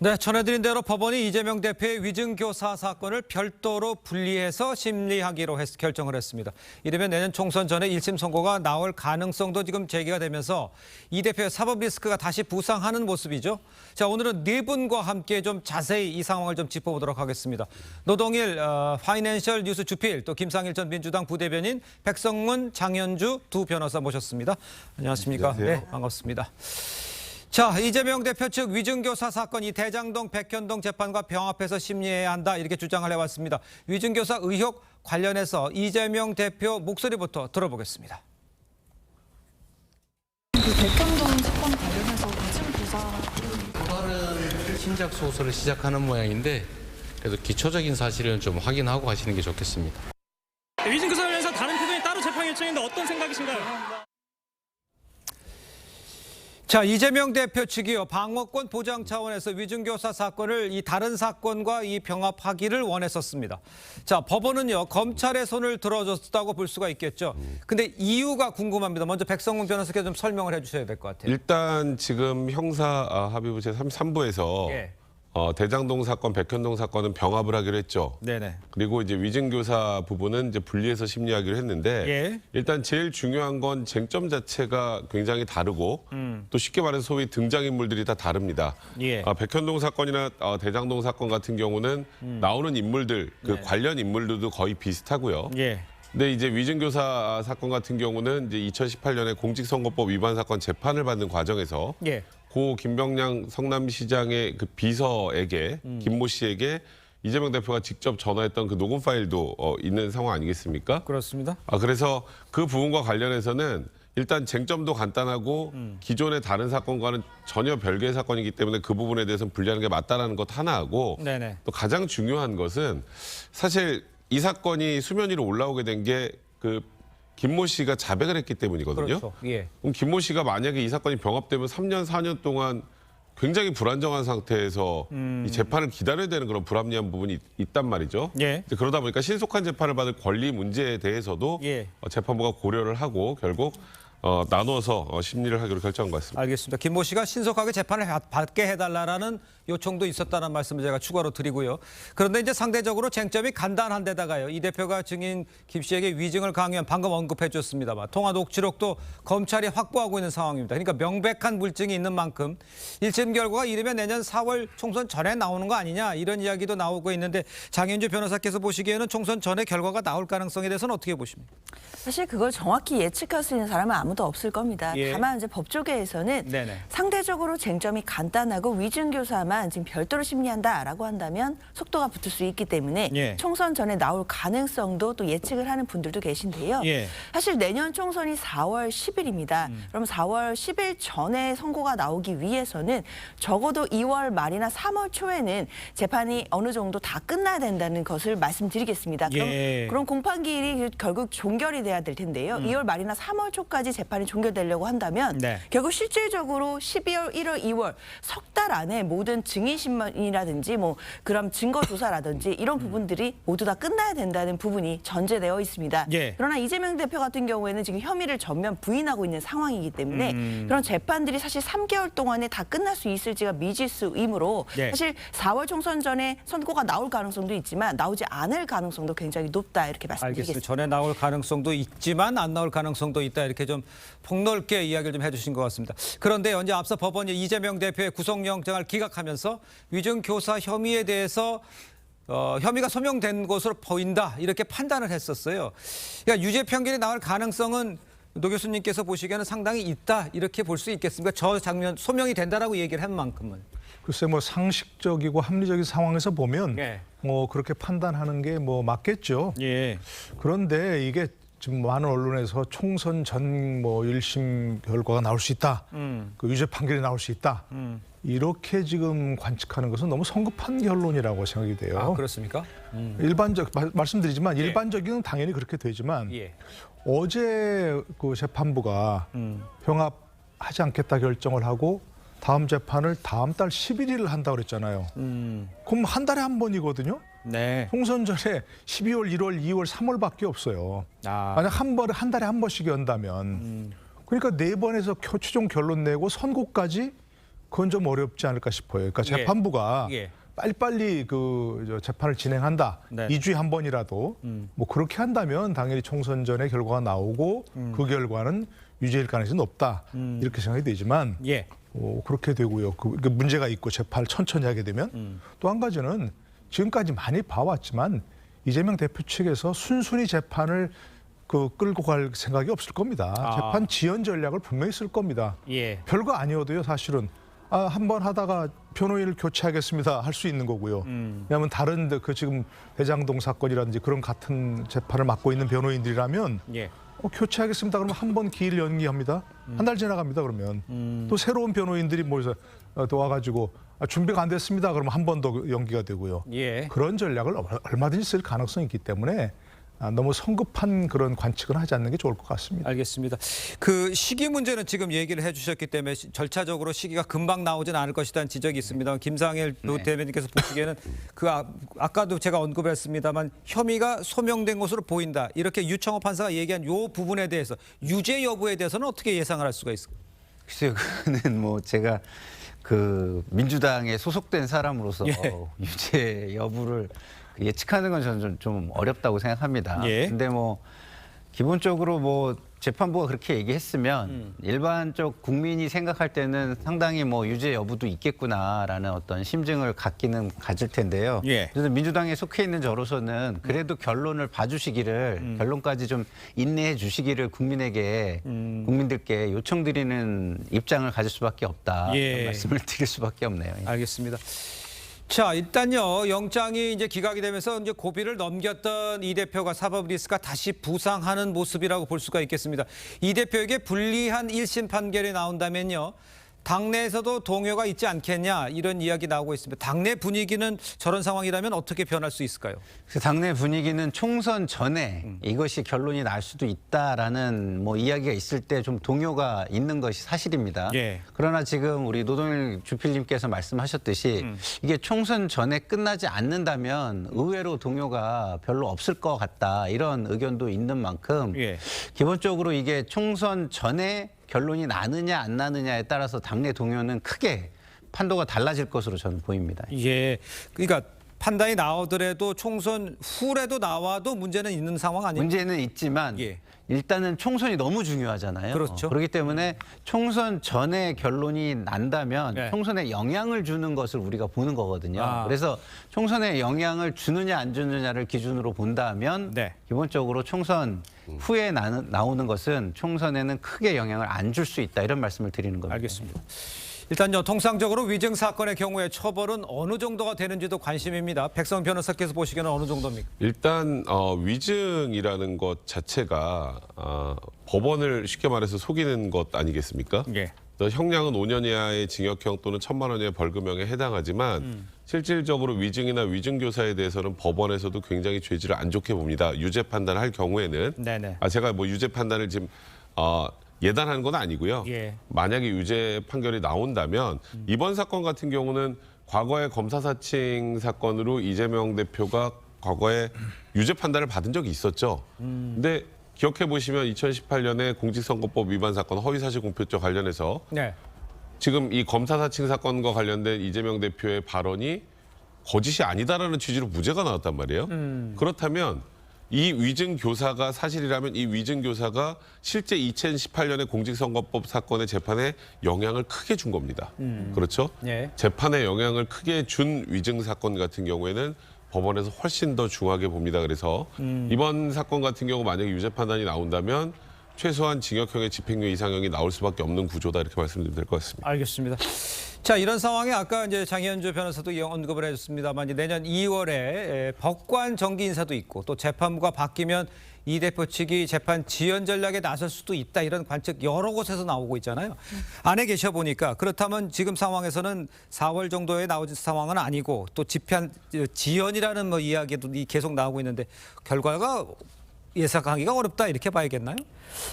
네, 전해드린 대로 법원이 이재명 대표의 위증교사 사건을 별도로 분리해서 심리하기로 결정을 했습니다. 이르면 내년 총선 전에 1심 선고가 나올 가능성도 지금 제기가 되면서 이 대표의 사법 리스크가 다시 부상하는 모습이죠. 자, 오늘은 네 분과 함께 좀 자세히 이 상황을 좀 짚어보도록 하겠습니다. 노동일 파이낸셜 뉴스 주필, 또 김상일 전 민주당 부대변인, 백성문, 장현주 두 변호사 모셨습니다. 안녕하십니까? 안녕하세요. 네, 반갑습니다. 자, 이재명 대표 측 위증교사 사건 이 대장동 백현동 재판과 병합해서 심리해야 한다 이렇게 주장을 해왔습니다. 위증교사 의혹 관련해서 이재명 대표 목소리부터 들어보겠습니다. 그 백현동 사건 관련해서 위증교사 또 다른 신작 소설을 시작하는 모양인데 그래도 기초적인 사실은 좀 확인하고 가시는 게 좋겠습니다. 위증교사 관련해서 다른 표정이 따로 재판 일정인데 어떤 생각이신가요? 자, 이재명 대표 측이요, 방어권 보장 차원에서 위증교사 사건을 이 다른 사건과 이 병합하기를 원했었습니다. 자, 법원은요, 검찰의 손을 들어줬다고 볼 수가 있겠죠. 근데 이유가 궁금합니다. 먼저 백성문 변호사께 좀 설명을 해주셔야 될 것 같아요. 일단 지금 형사 합의부 제33부에서 예. 대장동 사건, 백현동 사건은 병합을 하기로 했죠. 네네. 그리고 이제 위증교사 부분은 이제 분리해서 심리하기로 했는데 예. 일단 제일 중요한 건 쟁점 자체가 굉장히 다르고 또 쉽게 말해서 소위 등장인물들이 다 다릅니다. 예. 백현동 사건이나 대장동 사건 같은 경우는 나오는 인물들, 그 관련 인물들도 거의 비슷하고요. 예. 근데 이제 위증교사 사건 같은 경우는 이제 2018년에 공직선거법 위반 사건 재판을 받는 과정에서 예. 고 김병량 성남시장의 그 비서에게 김모 씨에게 이재명 대표가 직접 전화했던 그 녹음 파일도 있는 상황 아니겠습니까? 그렇습니다. 그래서 그 부분과 관련해서는 일단 쟁점도 간단하고 기존의 다른 사건과는 전혀 별개의 사건이기 때문에 그 부분에 대해서는 분리하는 게 맞다라는 것 하나하고 네네. 또 가장 중요한 것은 사실 이 사건이 수면 위로 올라오게 된 게 그 김모 씨가 자백을 했기 때문이거든요. 그렇죠. 예. 그럼 김모 씨가 만약에 이 사건이 병합되면 3년, 4년 동안 굉장히 불안정한 상태에서 이 재판을 기다려야 되는 그런 불합리한 부분이 있단 말이죠. 예. 이제 그러다 보니까 신속한 재판을 받을 권리 문제에 대해서도 예. 재판부가 고려를 하고 결국 나눠서 심리를 하기로 결정한 것 같습니다. 알겠습니다. 김모 씨가 신속하게 재판을 받게 해달라는 요청도 있었다는 말씀을 제가 추가로 드리고요. 그런데 이제 상대적으로 쟁점이 간단한 데다가요. 이 대표가 증인 김 씨에게 위증을 강요한 방금 언급해 줬습니다만 통화 녹취록도 검찰이 확보하고 있는 상황입니다. 그러니까 명백한 물증이 있는 만큼 1심 결과가 이르면 내년 4월 총선 전에 나오는 거 아니냐 이런 이야기도 나오고 있는데 장현주 변호사께서 보시기에는 총선 전에 결과가 나올 가능성에 대해서는 어떻게 보십니까? 사실 그걸 정확히 예측할 수 있는 사람은 아무도 없을 겁니다. 예. 다만 이제 법조계에서는 네네. 상대적으로 쟁점이 간단하고 위증교사만 지금 별도로 심리한다라고 한다면 속도가 붙을 수 있기 때문에 예. 총선 전에 나올 가능성도 또 예측을 하는 분들도 계신데요. 예. 사실 내년 총선이 4월 10일입니다. 그럼 4월 10일 전에 선고가 나오기 위해서는 적어도 2월 말이나 3월 초에는 재판이 어느 정도 다 끝나야 된다는 것을 말씀드리겠습니다. 예. 그럼 공판기일이 결국 종결이 돼야 될 텐데요. 2월 말이나 3월 초까지 재판이 종결되려고 한다면 네. 결국 실질적으로 12월, 1월, 2월 석 달 안에 모든 증인신문이라든지 뭐 그런 증거 조사라든지 이런 부분들이 모두 다 끝나야 된다는 부분이 전제되어 있습니다. 예. 그러나 이재명 대표 같은 경우에는 지금 혐의를 전면 부인하고 있는 상황이기 때문에 그런 재판들이 사실 3개월 동안에 다 끝날 수 있을지가 미지수이므로 예. 사실 4월 총선 전에 선고가 나올 가능성도 있지만 나오지 않을 가능성도 굉장히 높다 이렇게 말씀드리겠습니다. 알겠습니다. 전에 나올 가능성도 있지만 안 나올 가능성도 있다 이렇게 좀 폭넓게 이야기를 좀 해주신 것 같습니다. 그런데 언제 앞서 법원이 이재명 대표의 구속영장을 기각하면서 위증교사 혐의에 대해서 혐의가 소명된 것으로 보인다 이렇게 판단을 했었어요. 그러니까 유죄 판결이 나올 가능성은 노 교수님께서 보시기에는 상당히 있다 이렇게 볼 수 있겠습니까? 저 장면 소명이 된다라고 얘기를 한 만큼은. 글쎄 뭐 상식적이고 합리적인 상황에서 보면 예. 뭐 그렇게 판단하는 게 뭐 맞겠죠. 예. 그런데 이게 지금 많은 언론에서 총선 전 뭐 1심 결과가 나올 수 있다. 그 유죄 판결이 나올 수 있다. 이렇게 지금 관측하는 것은 너무 성급한 결론이라고 생각이 돼요. 아, 그렇습니까? 말씀드리지만 일반적인 당연히 그렇게 되지만 예. 어제 그 재판부가 병합하지 않겠다 결정을 하고 다음 재판을 다음 달 11일 한다고 그랬잖아요. 그럼 한 달에 한 번이거든요. 네. 총선 전에 12월, 1월, 2월, 3월밖에 없어요. 만약 한 달에 한 번씩 연다면 그러니까 4번에서 최종 결론 내고 선고까지 그건 좀 어렵지 않을까 싶어요. 그러니까 재판부가 예. 빨리빨리 재판을 진행한다. 네. 2주에 한 번이라도 뭐 그렇게 한다면 당연히 총선 전에 결과가 나오고 그 결과는 유죄일 가능성이 높다. 이렇게 생각이 되지만 예. 그렇게 되고요. 그 문제가 있고 재판을 천천히 하게 되면 또 한 가지는 지금까지 많이 봐왔지만 이재명 대표 측에서 순순히 재판을 끌고 갈 생각이 없을 겁니다. 재판 지연 전략을 분명히 쓸 겁니다. 예. 별거 아니어도요, 사실은. 한번 하다가 변호인을 교체하겠습니다 할 수 있는 거고요. 왜냐하면 다른 지금 대장동 사건이라든지 그런 같은 재판을 맡고 있는 변호인들이라면 예. 교체하겠습니다. 그러면 한 번 기일 연기합니다. 한 달 지나갑니다. 그러면 또 새로운 변호인들이 모여서 또 와가지고 준비가 안 됐습니다. 그러면 한 번 더 연기가 되고요. 예. 그런 전략을 얼마든지 쓸 가능성이 있기 때문에 너무 성급한 그런 관측은 하지 않는 게 좋을 것 같습니다. 알겠습니다. 그 시기 문제는 지금 얘기를 해주셨기 때문에 절차적으로 시기가 금방 나오진 않을 것이라는 지적이 있습니다. 김상일 대변인께서 보시기에는 아까도 제가 언급했습니다만 혐의가 소명된 것으로 보인다. 이렇게 유청호 판사가 얘기한 이 부분에 대해서 유죄 여부에 대해서는 어떻게 예상을 할 수가 있을까요? 글쎄요, 그거는 뭐 제가 민주당에 소속된 사람으로서 유죄 여부를 예측하는 건 저는 좀 어렵다고 생각합니다. 예. 근데 뭐 기본적으로 재판부가 그렇게 얘기했으면 일반적 국민이 생각할 때는 상당히 유죄 여부도 있겠구나라는 어떤 심증을 가질 텐데요. 예. 그래서 민주당에 속해 있는 저로서는 그래도 결론을 봐주시기를 결론까지 좀 인내해 주시기를 국민들께 요청드리는 입장을 가질 수밖에 없다. 예. 이런 말씀을 드릴 수밖에 없네요. 알겠습니다. 자, 일단요, 영장이 이제 기각이 되면서 이제 고비를 넘겼던 이 대표가 사법 리스크가 다시 부상하는 모습이라고 볼 수가 있겠습니다. 이 대표에게 불리한 1심 판결이 나온다면요, 당내에서도 동요가 있지 않겠냐 이런 이야기 나오고 있습니다. 당내 분위기는 저런 상황이라면 어떻게 변할 수 있을까요? 그래서 당내 분위기는 총선 전에 이것이 결론이 날 수도 있다라는 이야기가 있을 때 좀 동요가 있는 것이 사실입니다. 예. 그러나 지금 우리 노동일 주필님께서 말씀하셨듯이 이게 총선 전에 끝나지 않는다면 의외로 동요가 별로 없을 것 같다 이런 의견도 있는 만큼 예. 기본적으로 이게 총선 전에 결론이 나느냐 안 나느냐에 따라서 당내 동요는 크게 판도가 달라질 것으로 저는 보입니다. 예, 그러니까 판단이 나오더라도 총선 후라도 나와도 문제는 있는 상황 아니에요? 문제는 있지만 예. 일단은 총선이 너무 중요하잖아요. 그렇죠. 그렇기 때문에 총선 전에 결론이 난다면 네. 총선에 영향을 주는 것을 우리가 보는 거거든요. 그래서 총선에 영향을 주느냐 안 주느냐를 기준으로 본다면 네. 기본적으로 총선 후에 나오는 것은 총선에는 크게 영향을 안 줄 수 있다 이런 말씀을 드리는 겁니다. 알겠습니다. 일단요, 통상적으로 위증 사건의 경우에 처벌은 어느 정도가 되는지도 관심입니다. 백성 변호사께서 보시기에는 어느 정도입니까? 일단 위증이라는 것 자체가 법원을 쉽게 말해서 속이는 것 아니겠습니까? 예. 형량은 5년 이하의 징역형 또는 1,000만 원 이하의 벌금형에 해당하지만 실질적으로 위증이나 위증교사에 대해서는 법원에서도 굉장히 죄질을 안 좋게 봅니다. 유죄 판단을 할 경우에는 네네. 제가 유죄 판단을 지금 예단하는 건 아니고요. 예. 만약에 유죄 판결이 나온다면 이번 사건 같은 경우는 과거의 검사 사칭 사건으로 이재명 대표가 과거에 유죄 판단을 받은 적이 있었죠. 근데 기억해 보시면 2018년에 공직선거법 위반 사건 허위사실 공표죄 관련해서 네. 지금 이 검사 사칭 사건과 관련된 이재명 대표의 발언이 거짓이 아니다라는 취지로 무죄가 나왔단 말이에요. 그렇다면 이 위증 교사가 사실이라면 이 위증 교사가 실제 2018년의 공직선거법 사건의 재판에 영향을 크게 준 겁니다. 그렇죠? 예. 재판에 영향을 크게 준 위증 사건 같은 경우에는 법원에서 훨씬 더 중하게 봅니다. 그래서 이번 사건 같은 경우 만약에 유죄 판단이 나온다면 최소한 징역형의 집행유예 이상형이 나올 수밖에 없는 구조다 이렇게 말씀드리면 될 것 같습니다. 알겠습니다. 자, 이런 상황에 아까 이제 장현주 변호사도 언급을 해줬습니다만 이제 내년 2월에 법관 정기 인사도 있고 또 재판부가 바뀌면 이 대표 측이 재판 지연 전략에 나설 수도 있다 이런 관측 여러 곳에서 나오고 있잖아요. 안에 계셔 보니까 그렇다면 지금 상황에서는 4월 정도에 나오는 상황은 아니고 또 집행 지연이라는 이야기도 계속 나오고 있는데 결과가 예상하기가 어렵다 이렇게 봐야겠나요?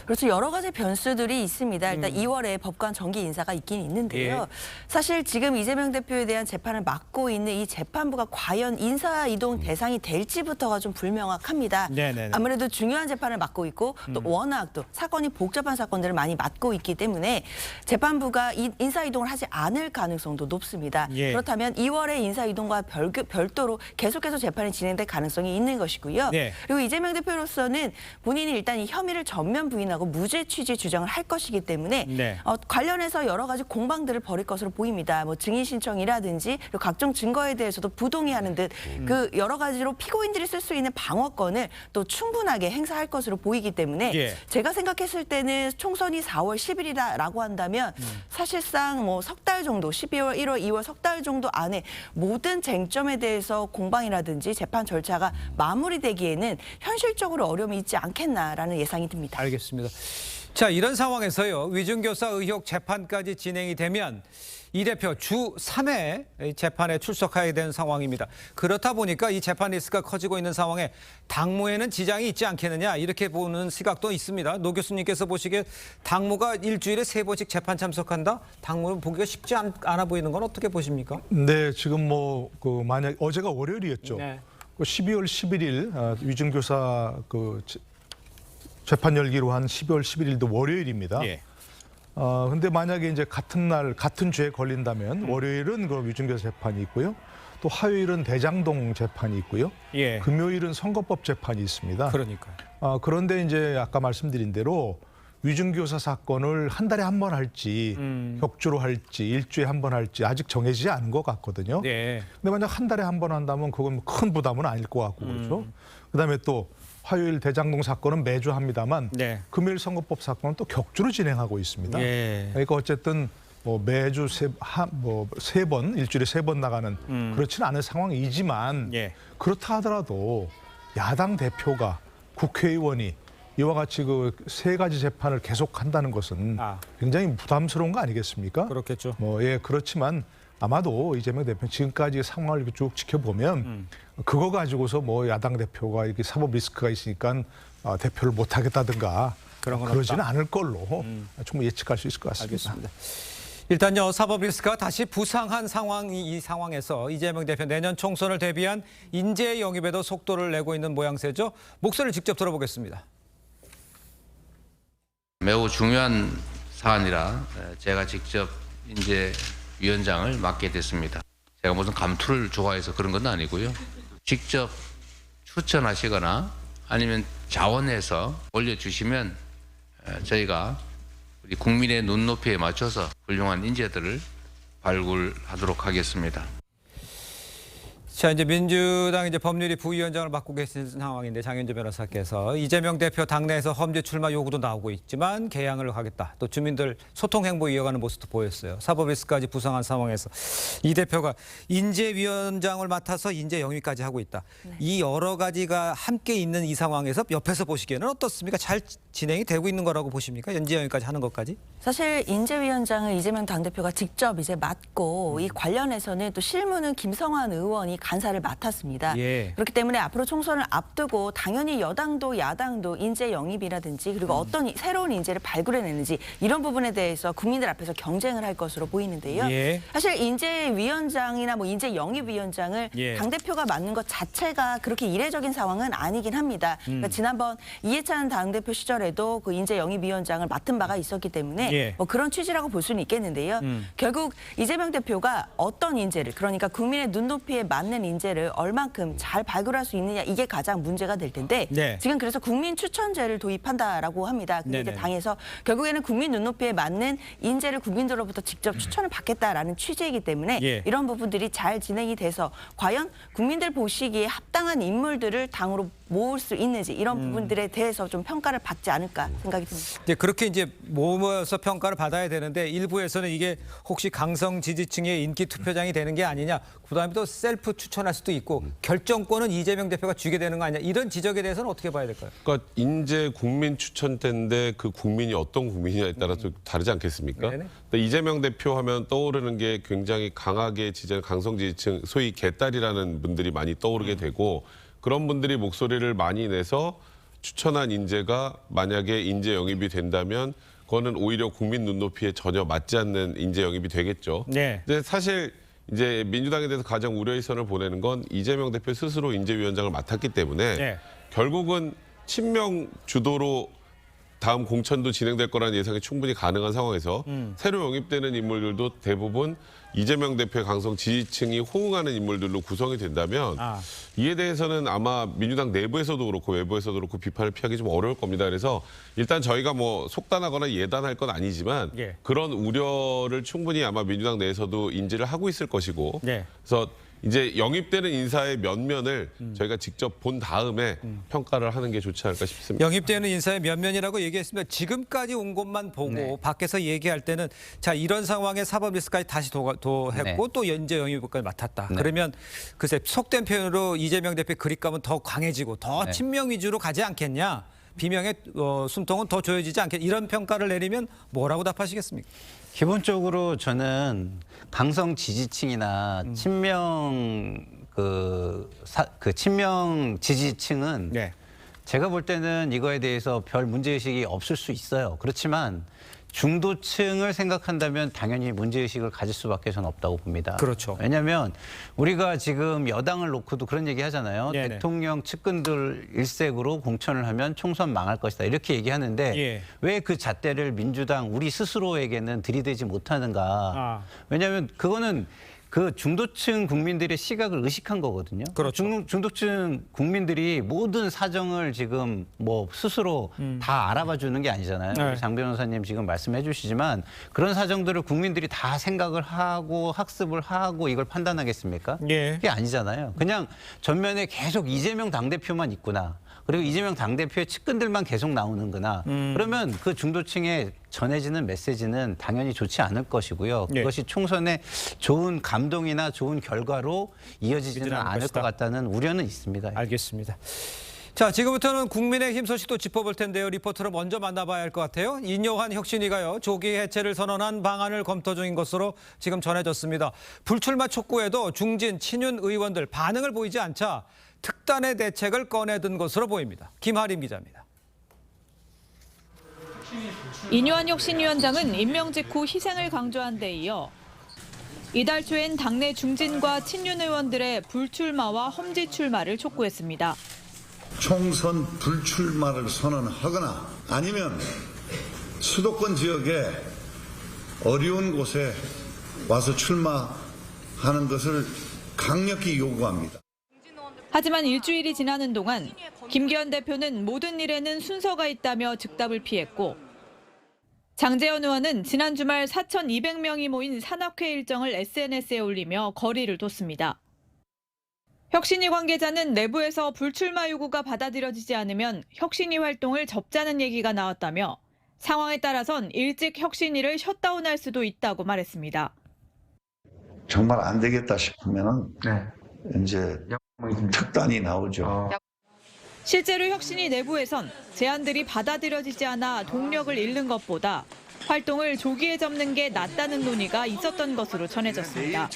그렇죠. 여러 가지 변수들이 있습니다. 일단 2월에 법관 정기 인사가 있긴 있는데요. 예. 사실 지금 이재명 대표에 대한 재판을 맡고 있는 이 재판부가 과연 인사 이동 대상이 될지부터가 좀 불명확합니다. 네네네. 아무래도 중요한 재판을 맡고 있고 또 워낙 또 사건이 복잡한 사건들을 많이 맡고 있기 때문에 재판부가 인사 이동을 하지 않을 가능성도 높습니다. 예. 그렇다면 2월에 인사 이동과 별도로 계속해서 재판이 진행될 가능성이 있는 것이고요. 네. 그리고 이재명 대표로서는 본인이 일단 이 혐의를 전면 부인하고 무죄 취지 주장을 할 것이기 때문에 네. 관련해서 여러 가지 공방들을 벌일 것으로 보입니다. 뭐 증인 신청이라든지 그리고 각종 증거에 대해서도 부동의하는 듯 그 여러 가지로 피고인들이 쓸 수 있는 방어권을 또 충분하게 행사할 것으로 보이기 때문에 예. 제가 생각했을 때는 총선이 4월 10일이라고 한다면 사실상 뭐 석 달 정도 12월, 1월, 2월 석 달 정도 안에 모든 쟁점에 대해서 공방이라든지 재판 절차가 마무리되기에는 현실적으로 어려움이 있지 않겠나라는 예상이 듭니다. 알겠습니다. 자, 이런 상황에서요. 위증교사 의혹 재판까지 진행이 되면 이 대표 주 3회 재판에 출석해야 되는 상황입니다. 그렇다 보니까 이 재판 리스크가 커지고 있는 상황에 당무에는 지장이 있지 않겠느냐 이렇게 보는 시각도 있습니다. 노 교수님께서 보시기에 당무가 일주일에 3번씩 재판 참석한다? 당무를 보기가 쉽지 않아 보이는 건 어떻게 보십니까? 네, 지금 뭐 그 만약 어제가 월요일이었죠. 네. 그 12월 11일 위증교사 그 재판 열기로 한 12월 11일도 월요일입니다. 예. 근데 만약에 이제 같은 날 같은 죄에 걸린다면 월요일은 그 위증교사 재판이 있고요. 또 화요일은 대장동 재판이 있고요. 예. 금요일은 선거법 재판이 있습니다. 그러니까. 그런데 이제 아까 말씀드린 대로 위증교사 사건을 한 달에 한 번 할지 격주로 할지 일주일에 한 번 할지 아직 정해지지 않은 것 같거든요. 네. 근데 만약 한 달에 한 번 한다면 그건 큰 부담은 아닐 것 같고 그렇죠. 그다음에 또 화요일 대장동 사건은 매주 합니다만 네. 금요일 선거법 사건은 또 격주로 진행하고 있습니다. 예. 그러니까 어쨌든 뭐 매주 세 번 일주일에 3번 나가는 그렇지는 않은 상황이지만 예. 그렇다 하더라도 야당 대표가 국회의원이 이와 같이 그 3가지 재판을 계속한다는 것은 굉장히 부담스러운 거 아니겠습니까? 그렇겠죠. 그렇지만 아마도 이재명 대표 지금까지 상황을 이렇게 쭉 지켜보면 그거 가지고서 뭐 야당 대표가 이렇게 사법 리스크가 있으니까 대표를 못 하겠다든가 그런 건 그러지는 없다. 않을 걸로 충분히 예측할 수 있을 것 같습니다. 알겠습니다. 일단요, 사법 리스크가 다시 부상한 이 상황에서 이재명 대표 내년 총선을 대비한 인재 영입에도 속도를 내고 있는 모양새죠. 목소리를 직접 들어보겠습니다. 매우 중요한 사안이라 제가 직접 인재 위원장을 맡게 됐습니다. 제가 무슨 감투를 좋아해서 그런 건 아니고요. 직접 추천하시거나 아니면 자원해서 올려주시면 저희가 우리 국민의 눈높이에 맞춰서 훌륭한 인재들을 발굴하도록 하겠습니다. 자, 이제 민주당 법률위 부위원장을 맡고 계신 상황인데 장윤주 변호사께서 이재명 대표 당내에서 험지 출마 요구도 나오고 있지만 개항을 하겠다. 또 주민들 소통 행보 이어가는 모습도 보였어요. 사법 리스크까지 부상한 상황에서 이 대표가 인재위원장을 맡아서 인재 영입까지 하고 있다. 이 여러 가지가 함께 있는 이 상황에서 옆에서 보시기에는 어떻습니까? 잘 진행이 되고 있는 거라고 보십니까? 인재 영입까지 하는 것까지? 사실 인재위원장을 이재명 당대표가 직접 이제 맡고 이 관련해서는 또 실무는 김성환 의원이 간사를 맡았습니다. 예. 그렇기 때문에 앞으로 총선을 앞두고 당연히 여당도 야당도 인재 영입이라든지 그리고 어떤 새로운 인재를 발굴해내는지 이런 부분에 대해서 국민들 앞에서 경쟁을 할 것으로 보이는데요. 예. 사실 인재위원장이나 뭐 인재 영입위원장을 예. 당대표가 맡는 것 자체가 그렇게 이례적인 상황은 아니긴 합니다. 그러니까 지난번 이해찬 당대표 시절에도 그 인재 영입위원장을 맡은 바가 있었기 때문에 예. 뭐 그런 취지라고 볼 수는 있겠는데요. 결국 이재명 대표가 어떤 인재를 그러니까 국민의 눈높이에 맞는 인재를 얼만큼 잘 발굴할 수 있느냐 이게 가장 문제가 될 텐데 네. 지금 그래서 국민 추천제를 도입한다라고 합니다. 근데 이제 네네. 당에서 결국에는 국민 눈높이에 맞는 인재를 국민들로부터 직접 추천을 받겠다라는 취지이기 때문에 예. 이런 부분들이 잘 진행이 돼서 과연 국민들 보시기에 합당한 인물들을 당으로 모을 수 있는지 이런 부분들에 대해서 좀 평가를 받지 않을까 생각이 듭니다. 이제 그렇게 이제 모여서 평가를 받아야 되는데 일부에서는 이게 혹시 강성 지지층의 인기 투표장이 되는 게 아니냐, 그다음에 또 셀프 추천할 수도 있고 결정권은 이재명 대표가 주게 되는 거 아니냐, 이런 지적에 대해서는 어떻게 봐야 될까요? 그러니까 인재 국민 추천대인데 그 국민이 어떤 국민이냐에 따라서 다르지 않겠습니까? 네네. 근데 이재명 대표 하면 떠오르는 게 굉장히 강하게 지지하는 강성 지지층, 소위 개딸이라는 분들이 많이 떠오르게 되고 그런 분들이 목소리를 많이 내서 추천한 인재가 만약에 인재 영입이 된다면 그거는 오히려 국민 눈높이에 전혀 맞지 않는 인재 영입이 되겠죠. 네. 근데 사실 이제 민주당에 대해서 가장 우려의 선을 보내는 건 이재명 대표 스스로 인재위원장을 맡았기 때문에 네. 결국은 친명 주도로 다음 공천도 진행될 거라는 예상이 충분히 가능한 상황에서 새로 영입되는 인물들도 대부분 이재명 대표의 강성 지지층이 호응하는 인물들로 구성이 된다면 이에 대해서는 아마 민주당 내부에서도 그렇고 외부에서도 그렇고 비판을 피하기 좀 어려울 겁니다. 그래서 일단 저희가 뭐 속단하거나 예단할 건 아니지만 예. 그런 우려를 충분히 아마 민주당 내에서도 인지를 하고 있을 것이고 네. 그래서 이제 영입되는 인사의 면면을 저희가 직접 본 다음에 평가를 하는 게 좋지 않을까 싶습니다. 영입되는 인사의 면면이라고 얘기했습니다. 지금까지 온 것만 보고 네. 밖에서 얘기할 때는 자 이런 상황에 사법 리스크까지 다시 도했고 네. 또 연재 영입까지 맡았다. 네. 그러면 글쎄 속된 표현으로 이재명 대표의 그립감은 더 강해지고 더 네. 친명 위주로 가지 않겠냐. 비명의 숨통은 더 조여지지 않겠냐. 이런 평가를 내리면 뭐라고 답하시겠습니까? 기본적으로 저는 강성 지지층이나 친명 친명 지지층은 네. 제가 볼 때는 이거에 대해서 별 문제의식이 없을 수 있어요. 그렇지만 중도층을 생각한다면 당연히 문제의식을 가질 수밖에 저는 없다고 봅니다. 그렇죠. 왜냐하면 우리가 지금 여당을 놓고도 그런 얘기 하잖아요. 네네. 대통령 측근들 일색으로 공천을 하면 총선 망할 것이다. 이렇게 얘기하는데 예. 왜 그 잣대를 민주당 우리 스스로에게는 들이대지 못하는가. 왜냐하면 그거는 그 중도층 국민들의 시각을 의식한 거거든요. 그렇죠. 중도층 국민들이 모든 사정을 지금 뭐 스스로 다 알아봐 주는 게 아니잖아요. 네. 장 변호사님 지금 말씀해 주시지만 그런 사정들을 국민들이 다 생각을 하고 학습을 하고 이걸 판단하겠습니까? 예. 그게 아니잖아요. 그냥 전면에 계속 이재명 당대표만 있구나. 그리고 이재명 당대표의 측근들만 계속 나오는구나. 그러면 그 중도층에 전해지는 메시지는 당연히 좋지 않을 것이고요. 예. 그것이 총선에 좋은 감동이나 좋은 결과로 이어지지는 않을 않을 것이다. 것 같다는 우려는 있습니다. 알겠습니다. 자, 지금부터는 국민의힘 소식도 짚어볼 텐데요. 리포터를 먼저 만나봐야 할 것 같아요. 인요한 혁신위가요. 조기 해체를 선언한 방안을 검토 중인 것으로 지금 전해졌습니다. 불출마 촉구에도 중진 친윤 의원들 반응을 보이지 않자 특단의 대책을 꺼내든 것으로 보입니다. 김하림 기자입니다. 인요한 혁신위원장은 임명 직후 희생을 강조한 데 이어 이달 초엔 당내 중진과 친윤 의원들의 불출마와 험지 출마를 촉구했습니다. 총선 불출마를 선언하거나 아니면 수도권 지역에 어려운 곳에 와서 출마하는 것을 강력히 요구합니다. 하지만 일주일이 지나는 동안 김기현 대표는 모든 일에는 순서가 있다며 즉답을 피했고 장제원 의원은 지난 주말 4,200명이 모인 산악회 일정을 SNS에 올리며 거리를 뒀습니다. 혁신위 관계자는 내부에서 불출마 요구가 받아들여지지 않으면 혁신위 활동을 접자는 얘기가 나왔다며 상황에 따라선 일찍 혁신위를 셧다운할 수도 있다고 말했습니다. 정말 안 되겠다 싶으면 이제 특단이 나오죠. 실제로 혁신위 내부에선 제안들이 받아들여지지 않아 동력을 잃는 것보다 활동을 조기에 접는 게 낫다는 논의가 있었던 것으로 전해졌습니다.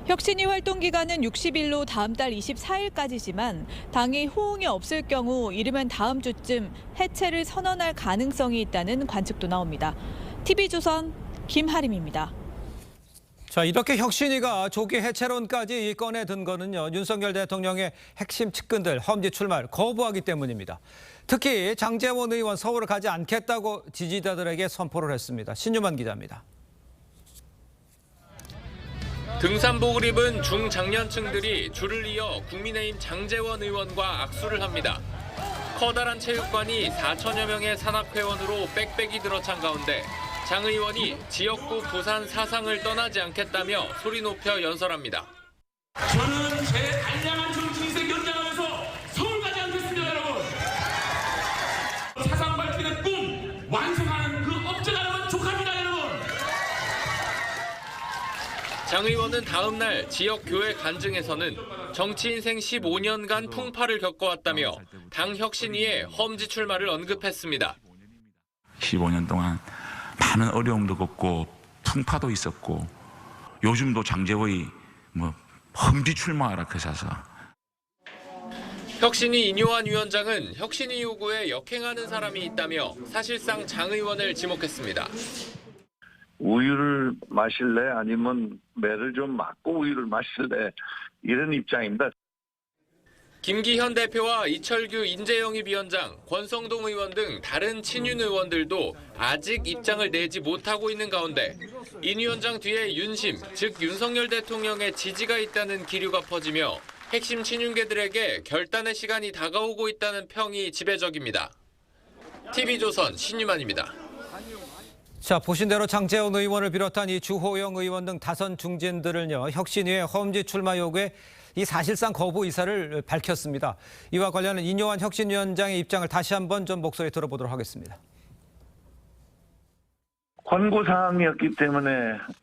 혁신위 활동 기간은 60일로 다음 달 24일까지지만 당이 호응이 없을 경우 이르면 다음 주쯤 해체를 선언할 가능성이 있다는 관측도 나옵니다. TV조선 김하림입니다. 자, 이렇게 혁신위가 조기 해체론까지 꺼내든 거는요. 윤석열 대통령의 핵심 측근들 험지 출마를 거부하기 때문입니다. 특히 장제원 의원 서울을 가지 않겠다고 지지자들에게 선포를 했습니다. 신유만 기자입니다. 등산복을 입은 중장년층들이 줄을 이어 국민의힘 장제원 의원과 악수를 합니다. 커다란 체육관이 4천여 명의 산악회원으로 빽빽이 들어찬 가운데 장 의원이 지역구 부산 사상을 떠나지 않겠다며 소리 높여 연설합니다. 저는 제 단량한 정치인생 연장하면서 서울 가지 않겠습니다, 여러분. 사상 밝히는 꿈 완성하는 그 업적하는 족합니다, 여러분. 장 의원은 다음 날 지역 교회 간증에서는 정치 인생 15년간 풍파를 겪어왔다며 당 혁신위에 험지 출마를 언급했습니다. 15년 동안 많은 어려움도 겪고 풍파도 있었고 요즘도 장제원이 험지 출마하라 하셔서 혁신위 인요한 위원장은 혁신위 요구에 역행하는 사람이 있다며 사실상 장 의원을 지목했습니다. 우유를 마실래 아니면 매를 좀 맞고 우유를 마실래 이런 입장입니다. 김기현 대표와 이철규 인재영입위원장, 권성동 의원 등 다른 친윤 의원들도 아직 입장을 내지 못하고 있는 가운데 인 위원장 뒤에 윤심, 즉 윤석열 대통령의 지지가 있다는 기류가 퍼지며 핵심 친윤계들에게 결단의 시간이 다가오고 있다는 평이 지배적입니다. TV조선 신유만입니다. 자, 보신 대로 장제원 의원을 비롯한 이 주호영 의원 등 다선 중진들은요, 혁신위의 험지 출마 요구에 이 사실상 거부 의사를 밝혔습니다. 이와 관련한 인요한 혁신위원장의 입장을 다시 한번 좀 목소리 들어보도록 하겠습니다. 권고사항이었기 때문에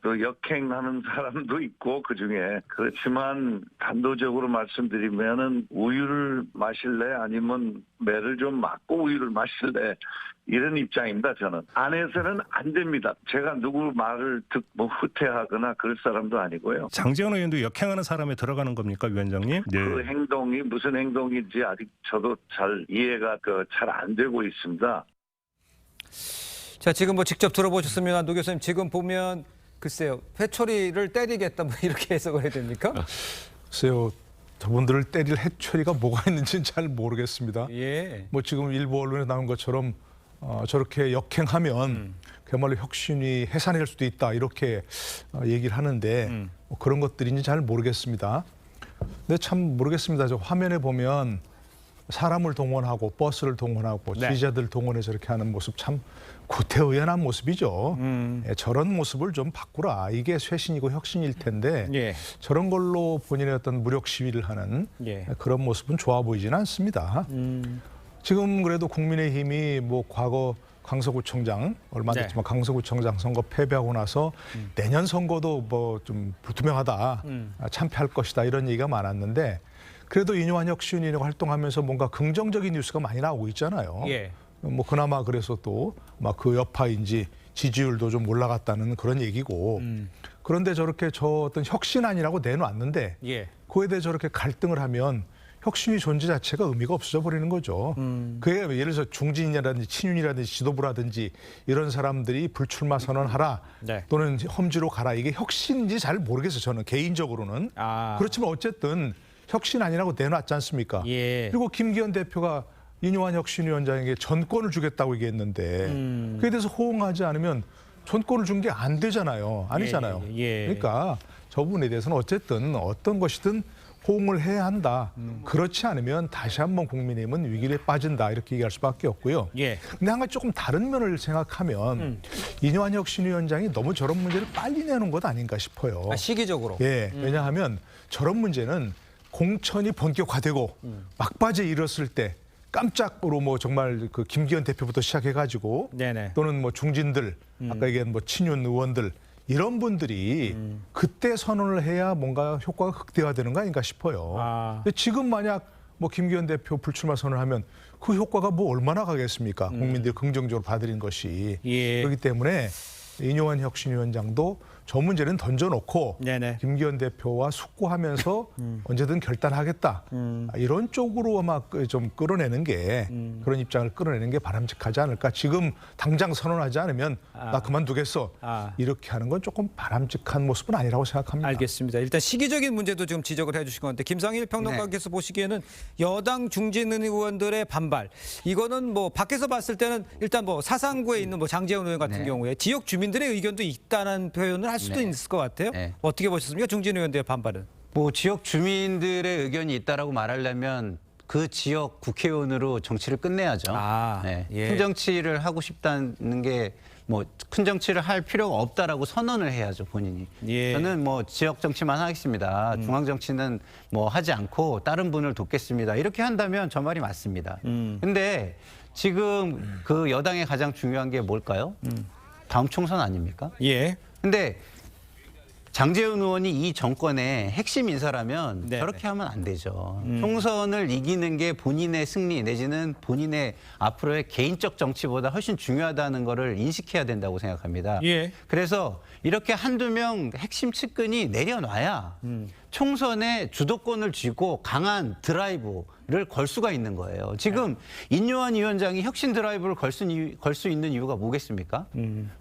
또 역행하는 사람도 있고 그중에 그렇지만 단도적으로 말씀드리면은 우유를 마실래 아니면 매를 좀 맞고 우유를 마실래 이런 입장입니다. 저는 안에서는 안 됩니다. 제가 누구 말을 듣고 후퇴하거나 그럴 사람도 아니고요. 장제원 의원도 역행하는 사람에 들어가는 겁니까, 위원장님? 네. 그 행동이 무슨 행동인지 아직 저도 잘 이해가 잘 안 되고 있습니다. 자, 지금 뭐 직접 들어보셨습니다. 노 교수님, 지금 보면 글쎄요, 회초리를 때리겠다 뭐 이렇게 해석을 해야 됩니까? 글쎄요, 저분들을 때릴 해초리가 뭐가 있는지는 잘 모르겠습니다. 예. 뭐 지금 일부 언론에 나온 것처럼 저렇게 역행하면 그야말로 혁신이 해산할 수도 있다 이렇게 얘기를 하는데 뭐 그런 것들인지 잘 모르겠습니다. 근데 참 모르겠습니다. 저 화면에 보면 사람을 동원하고 버스를 동원하고 네. 지지자들 동원해서 이렇게 하는 모습 참 구태의연한 모습이죠. 예, 저런 모습을 좀 바꾸라. 이게 쇄신이고 혁신일 텐데 예. 저런 걸로 본인의 어떤 무력 시위를 하는 예. 그런 모습은 좋아 보이지는 않습니다. 지금 그래도 국민의힘이 뭐 과거 강서구청장 얼마 네. 됐지만 강서구청장 선거 패배하고 나서 내년 선거도 뭐 좀 불투명하다, 참패할 것이다 이런 얘기가 많았는데 그래도 인요한 혁신이 활동하면서 뭔가 긍정적인 뉴스가 많이 나오고 있잖아요. 예. 뭐 그나마 그래서 또 막 그 여파인지 지지율도 좀 올라갔다는 그런 얘기고 그런데 저렇게 저 어떤 혁신안이라고 내놓았는데 예. 그에 대해 저렇게 갈등을 하면 혁신이 존재 자체가 의미가 없어져 버리는 거죠. 그게 예를 들어서 중진이라든지 친윤이라든지 지도부라든지 이런 사람들이 불출마 선언하라 네. 또는 험지로 가라 이게 혁신인지 잘 모르겠어요. 저는 개인적으로는. 그렇지만 어쨌든 혁신안이라고 내놨지 않습니까? 예. 그리고 김기현 대표가 인요한 혁신위원장에게 전권을 주겠다고 얘기했는데 그에 대해서 호응하지 않으면 전권을 준 게 안 되잖아요. 아니잖아요. 예. 그러니까 저 부분에 대해서는 어쨌든 어떤 것이든 호응을 해야 한다. 그렇지 않으면 다시 한번 국민의힘은 위기에 빠진다. 이렇게 얘기할 수밖에 없고요. 예. 근데 한 가지 조금 다른 면을 생각하면 인요한 혁신위원장이 너무 저런 문제를 빨리 내놓은 것 아닌가 싶어요. 시기적으로. 예. 왜냐하면 저런 문제는 공천이 본격화되고 막바지에 이뤘을 때 깜짝으로 뭐 정말 그 김기현 대표부터 시작해가지고 네네. 또는 뭐 중진들 아까 얘기한 뭐 친윤 의원들 이런 분들이 그때 선언을 해야 뭔가 효과가 극대화되는 거 아닌가 싶어요. 근데 지금 만약 뭐 김기현 대표 불출마 선언하면 그 효과가 뭐 얼마나 가겠습니까? 국민들이 긍정적으로 받아들인 것이. 예. 그렇기 때문에 인요한 혁신위원장도 저 문제는 던져놓고 네네. 김기현 대표와 숙고하면서 언제든 결단하겠다. 이런 쪽으로 아마 좀 끌어내는 게 그런 입장을 끌어내는 게 바람직하지 않을까. 지금 당장 선언하지 않으면 나 그만두겠어. 이렇게 하는 건 조금 바람직한 모습은 아니라고 생각합니다. 알겠습니다. 일단 시기적인 문제도 지금 지적을 해주신 건데 김상일 평론가께서 보시기에는 여당 중진 의원들의 반발 이거는 뭐 밖에서 봤을 때는 일단 뭐 사상구에 있는 뭐 장제원 의원 같은 경우에 지역 주민들의 의견도 있다는 표현을 할 수도 있을 것 같아요. 어떻게 보셨습니까? 중진 의원들의 반발은? 뭐 지역 주민들의 의견이 있다라고 말하려면 그 지역 국회의원으로 정치를 끝내야죠. 예. 큰 정치를 하고 싶다는 게 뭐 큰 정치를 할 필요가 없다라고 선언을 해야죠, 본인이. 예. 저는 뭐 지역 정치만 하겠습니다. 중앙 정치는 뭐 하지 않고 다른 분을 돕겠습니다. 이렇게 한다면 저 말이 맞습니다. 근데 지금 그 여당의 가장 중요한 게 뭘까요? 다음 총선 아닙니까? 예. 근데 장제원 의원이 이 정권의 핵심 인사라면 네. 저렇게 하면 안 되죠. 총선을 이기는 게 본인의 승리 내지는 본인의 앞으로의 개인적 정치보다 훨씬 중요하다는 거를 인식해야 된다고 생각합니다. 예. 그래서 이렇게 한두 명 핵심 측근이 내려놔야 총선에 주도권을 쥐고 강한 드라이브를 걸 수가 있는 거예요. 지금 인요한 위원장이 혁신 드라이브를 걸 수 있는 이유가 뭐겠습니까?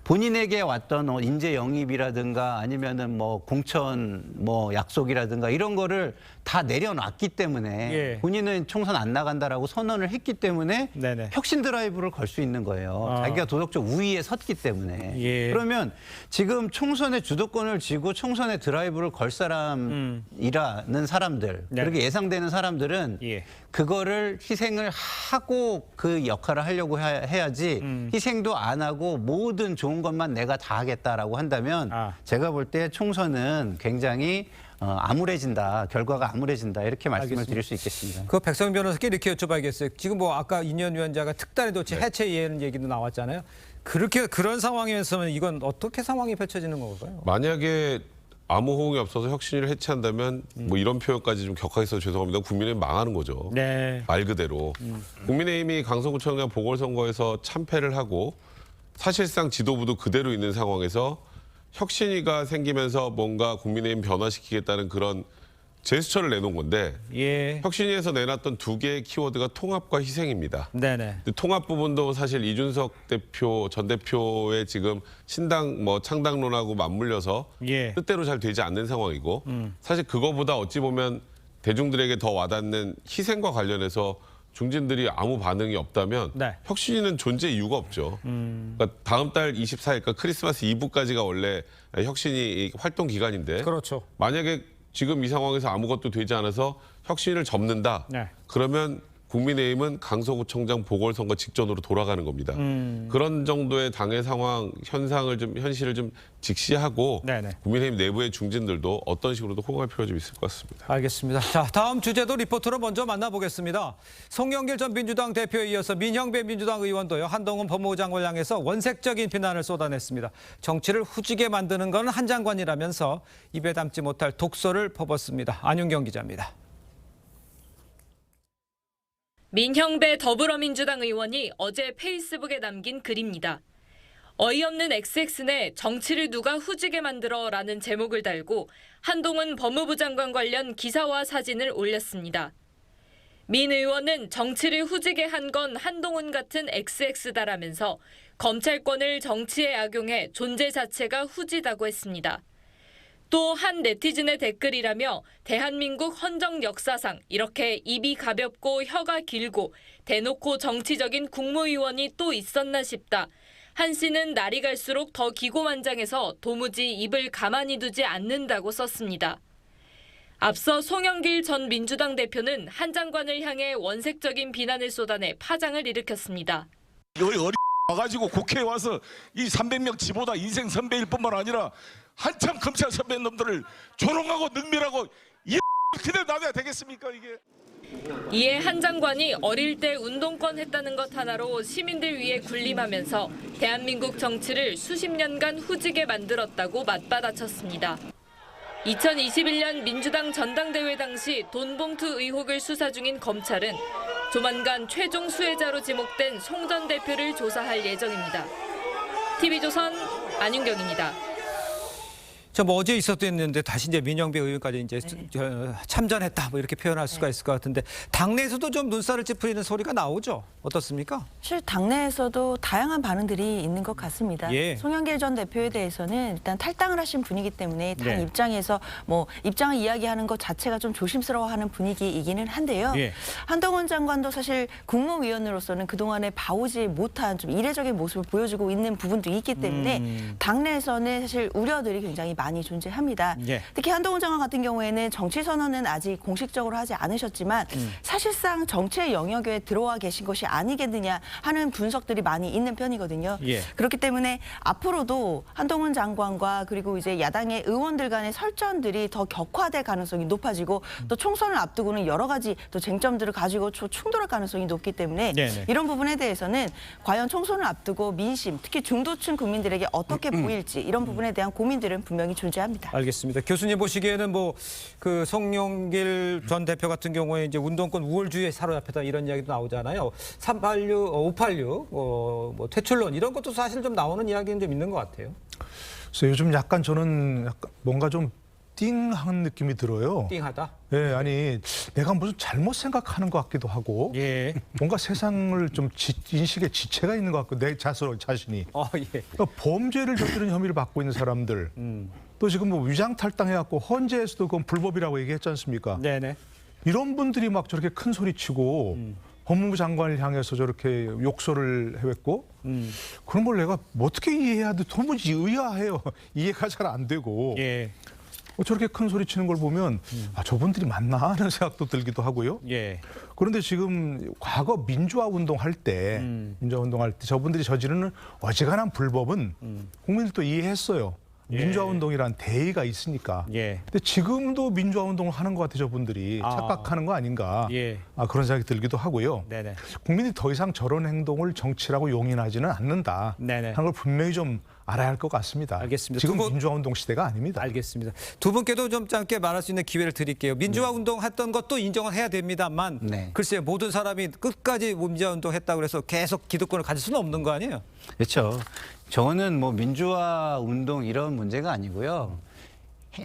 본인에게 왔던 인재 영입이라든가 아니면은 뭐 공천 뭐 약속이라든가 이런 거를 다 내려놨기 때문에 예. 본인은 총선 안 나간다라고 선언을 했기 때문에 네네. 혁신 드라이브를 걸 수 있는 거예요. 자기가 도덕적 우위에 섰기 때문에. 예. 그러면 지금 총선에 주도권을 쥐고 총선에 드라이브를 걸 사람이라는 사람들, 네. 그렇게 예상되는 사람들은 예. 그거를 희생을 하고 그 역할을 하려고 해야지 희생도 안 하고 모든 좋은 것만 내가 다 하겠다라고 한다면 제가 볼 때 총선은 굉장히 암울해진다, 결과가 암울해진다 이렇게 말씀을 알겠습니다. 드릴 수 있겠습니다. 그 백성 변호사께 이렇게 여쭤봐야겠어요. 지금 뭐 아까 인현 위원장가 특단의 조치 해체 예는 얘기도 나왔잖아요. 그런 상황에서는 이건 어떻게 상황이 펼쳐지는 건가요? 만약에 아무 호응이 없어서 혁신위를 해체한다면 뭐 이런 표현까지 좀 격하게 써서 죄송합니다. 국민의힘 망하는 거죠. 네. 말 그대로. 국민의힘이 강서구청장 보궐선거에서 참패를 하고 사실상 지도부도 그대로 있는 상황에서 혁신위가 생기면서 뭔가 국민의힘 변화시키겠다는 그런 제스처를 내놓은 건데 예. 혁신위에서 내놨던 두 개의 키워드가 통합과 희생입니다. 네네. 근데 통합 부분도 사실 이준석 대표, 전 대표의 지금 신당 뭐 창당론하고 맞물려서 예. 뜻대로 잘 되지 않는 상황이고 사실 그거보다 어찌 보면 대중들에게 더 와닿는 희생과 관련해서 중진들이 아무 반응이 없다면 네. 혁신위는 존재 이유가 없죠. 그러니까 다음 달 24일, 그러니까 크리스마스 이브까지가 원래 혁신위 활동 기간인데 그렇죠. 만약에 지금 이 상황에서 아무것도 되지 않아서 혁신을 접는다. 네. 그러면 국민의힘은 강서구청장 보궐선거 직전으로 돌아가는 겁니다. 그런 정도의 당의 상황, 현실을 좀 직시하고 네네. 국민의힘 내부의 중진들도 어떤 식으로도 호응할 필요가 좀 있을 것 같습니다. 알겠습니다. 자, 다음 주제도 리포트로 먼저 만나보겠습니다. 송영길 전 민주당 대표에 이어서 민형배 민주당 의원도요. 한동훈 법무부 장관을 향해서 원색적인 비난을 쏟아냈습니다. 정치를 후지게 만드는 건 한 장관이라면서 입에 담지 못할 독소를 퍼붓습니다. 안윤경 기자입니다. 민형배 더불어민주당 의원이 어제 페이스북에 남긴 글입니다. 어이없는 XX네 정치를 누가 후지게 만들어라는 제목을 달고 한동훈 법무부 장관 관련 기사와 사진을 올렸습니다. 민 의원은 정치를 후지게 한 건 한동훈 같은 XX다라면서 검찰권을 정치에 악용해 존재 자체가 후지다고 했습니다. 또 한 네티즌의 댓글이라며 대한민국 헌정 역사상 이렇게 입이 가볍고 혀가 길고 대놓고 정치적인 국무위원이 또 있었나 싶다. 한 씨는 날이 갈수록 더 기고만장해서 도무지 입을 가만히 두지 않는다고 썼습니다. 앞서 송영길 전 민주당 대표는 한 장관을 향해 원색적인 비난을 쏟아내 파장을 일으켰습니다. 와가지고 국회에 와서 이 300명 지보다 인생 선배일 뿐만 아니라 한참 검찰 선배놈들을 조롱하고 능멸하고 이 그대로 놔둬야 되겠습니까 이게. 이에 한 장관이 어릴 때 운동권 했다는 것 하나로 시민들 위해 군림하면서 대한민국 정치를 수십 년간 후지게 만들었다고 맞받아쳤습니다. 2021년 민주당 전당대회 당시 돈봉투 의혹을 수사 중인 검찰은 조만간 최종 수혜자로 지목된 송 전 대표를 조사할 예정입니다. TV조선 안윤경입니다. 뭐 어제 있었는데 다시 이제 민영배 의원까지 이제 참전했다 뭐 이렇게 표현할 수가 있을 것 같은데 당내에서도 좀 눈살을 찌푸리는 소리가 나오죠. 어떻습니까? 사실 당내에서도 다양한 반응들이 있는 것 같습니다. 예. 송영길 전 대표에 대해서는 일단 탈당을 하신 분이기 때문에 당 네. 입장에서 뭐 입장을 이야기하는 것 자체가 좀 조심스러워하는 분위기이기는 한데요. 예. 한동훈 장관도 사실 국무위원으로서는 그동안에 봐오지 못한 좀 이례적인 모습을 보여주고 있는 부분도 있기 때문에 당내에서는 사실 우려들이 굉장히 많이 존재합니다. 예. 특히 한동훈 장관 같은 경우에는 정치 선언은 아직 공식적으로 하지 않으셨지만 사실상 정치의 영역에 들어와 계신 것이 아니겠느냐 하는 분석들이 많이 있는 편이거든요. 예. 그렇기 때문에 앞으로도 한동훈 장관과 그리고 이제 야당의 의원들 간의 설전들이 더 격화될 가능성이 높아지고 또 총선을 앞두고는 여러 가지 또 쟁점들을 가지고 충돌할 가능성이 높기 때문에 네네. 이런 부분에 대해서는 과연 총선을 앞두고 민심, 특히 중도층 국민들에게 어떻게 보일지 이런 부분에 대한 고민들은 분명히 존재합니다. 알겠습니다. 교수님 보시기에는 뭐 그 송영길 전 대표 같은 경우에 이제 운동권 우월주의에 사로잡혔다 이런 이야기도 나오잖아요. 386, 586, 뭐 퇴출론 이런 것도 사실 좀 나오는 이야기는 좀 있는 것 같아요. 그래서 요즘 약간 저는 뭔가 좀 띵한 느낌이 들어요. 띵하다. 예, 아니 내가 무슨 잘못 생각하는 것 같기도 하고, 예. 뭔가 세상을 좀 인식에 지체가 있는 것 같고 내 자신이. 예. 그러니까 범죄를 저지른 혐의를 받고 있는 사람들, 또 지금 뭐 위장 탈당해갖고 헌재에서도 그건 불법이라고 얘기했지 않습니까? 네네. 이런 분들이 막 저렇게 큰 소리치고 법무부 장관을 향해서 저렇게 욕설을 해왔고, 그런 걸 내가 뭐 어떻게 이해해야 돼? 도무지 의아해요. 이해가 잘 안 되고. 예. 저렇게 큰 소리 치는 걸 보면 아, 저분들이 맞나 하는 생각도 들기도 하고요. 예. 그런데 지금 과거 민주화 운동할 때 저분들이 저지르는 어지간한 불법은 국민들도 이해했어요. 예. 민주화 운동이란 대의가 있으니까. 예. 근데 지금도 민주화 운동을 하는 것 같아요. 저분들이 착각하는 거 아닌가. 예. 그런 생각이 들기도 하고요. 네네. 국민이 더 이상 저런 행동을 정치라고 용인하지는 않는다. 네네. 하는 걸 분명히 좀 알아야 할 것 같습니다. 알겠습니다. 지금 두 분- 민주화 운동 시대가 아닙니다. 알겠습니다. 두 분께도 좀 짧게 말할 수 있는 기회를 드릴게요. 민주화 운동 했던 것도 인정을 해야 됩니다만, 네. 글쎄요, 모든 사람이 끝까지 민주화 운동 했다고 해서 계속 기득권을 가질 수는 없는 거 아니에요? 그렇죠. 저는 뭐 민주화 운동 이런 문제가 아니고요.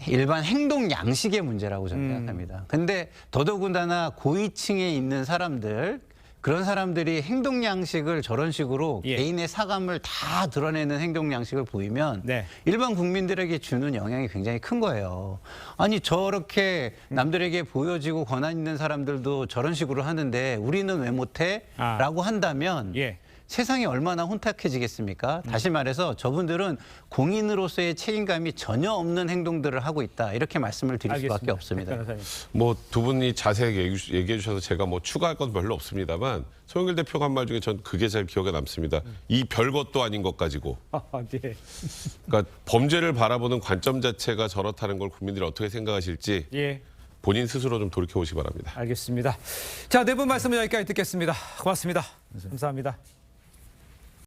일반 행동 양식의 문제라고 저는 생각합니다. 근데 더더군다나 고위층에 있는 사람들, 그런 사람들이 행동 양식을 저런 식으로 예. 개인의 사감을 다 드러내는 행동 양식을 보이면 네. 일반 국민들에게 주는 영향이 굉장히 큰 거예요. 아니 저렇게 남들에게 보여지고 권한 있는 사람들도 저런 식으로 하는데 우리는 왜 못해? 라고 한다면 예. 세상이 얼마나 혼탁해지겠습니까? 다시 말해서 저분들은 공인으로서의 책임감이 전혀 없는 행동들을 하고 있다. 이렇게 말씀을 드릴 수밖에 없습니다. 뭐 두 분이 자세하게 얘기해 주셔서 제가 뭐 추가할 건 별로 없습니다만 송영길 대표가 한 말 중에 전 그게 잘 기억에 남습니다. 이 별것도 아닌 것 가지고. 네. 그러니까 범죄를 바라보는 관점 자체가 저렇다는 걸 국민들이 어떻게 생각하실지 예. 본인 스스로 좀 돌이켜 보시기 바랍니다. 알겠습니다. 자, 네 분 말씀을 여기까지 듣겠습니다. 고맙습니다. 감사합니다.